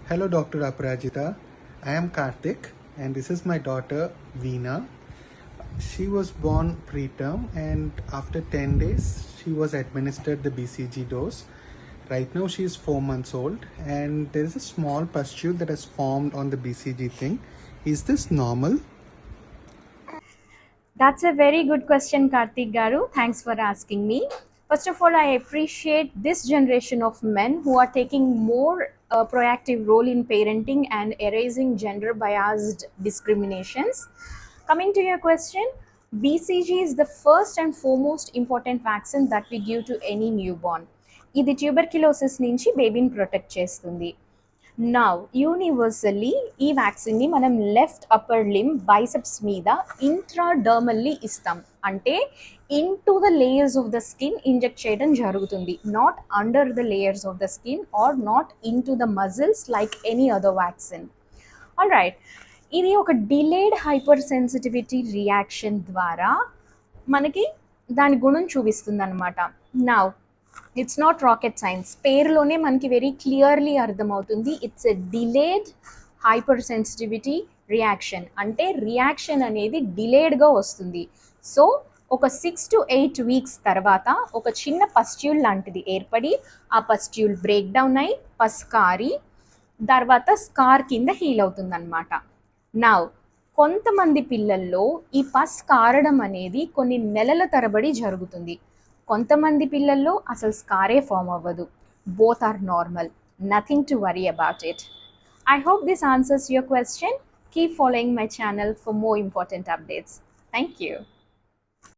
Hello, Dr. Aparajita. I am Karthik, and this is my daughter Veena. She was born preterm, and after 10 days, she was administered the BCG dose. Right now, she is 4 months old, and there is a small pustule that has formed on the BCG thing. Is this normal? That's a very good question, Karthik Garu. Thanks for asking me. First of all, I appreciate this generation of men who are taking more proactive role in parenting and erasing gender biased discriminations. Coming to your question, BCG is the first and foremost important vaccine that we give to any newborn. ఇది tuberculosis నుంచి బేబీని protect చేస్తుంది. Now universally ఈ వ్యాక్సిన్ని మనం left upper లిమ్ biceps మీద ఇంట్రాడర్మల్లీ ఇస్తాం. అంటే to the layers of the skin inject చేయడం జరుగుతుంది, not under the layers of the skin or not to the muscles like any other vaccine. All right, ఇది ఒక డిలేడ్ హైపర్ సెన్సిటివిటీ రియాక్షన్ ద్వారా మనకి దాని గుణం చూపిస్తుంది అనమాట. Now it's not rocket science, పేరులోనే మనకి వెరీ క్లియర్లీ అర్థమవుతుంది. It's a delayed hyper sensitivity reaction. అంటే రియాక్షన్ అనేది డిలేడ్గా వస్తుంది. సో ఒక 6 to 8 వీక్స్ తర్వాత ఒక చిన్న పస్ట్యూల్ లాంటిది ఏర్పడి ఆ పస్ట్యూల్ బ్రేక్ డౌన్ అయి పస్కారి తర్వాత స్కార్ కింద హీల్ అవుతుంది అనమాట. నౌ కొంతమంది పిల్లల్లో ఈ పస్ కారడం అనేది కొన్ని నెలల తరబడి జరుగుతుంది. కొంతమంది పిల్లల్లో అసలు స్కారే ఫామ్ అవ్వదు. Both are normal, nothing to worry about it. I hope this answers your question. Keep following my channel for more important updates. Thank you.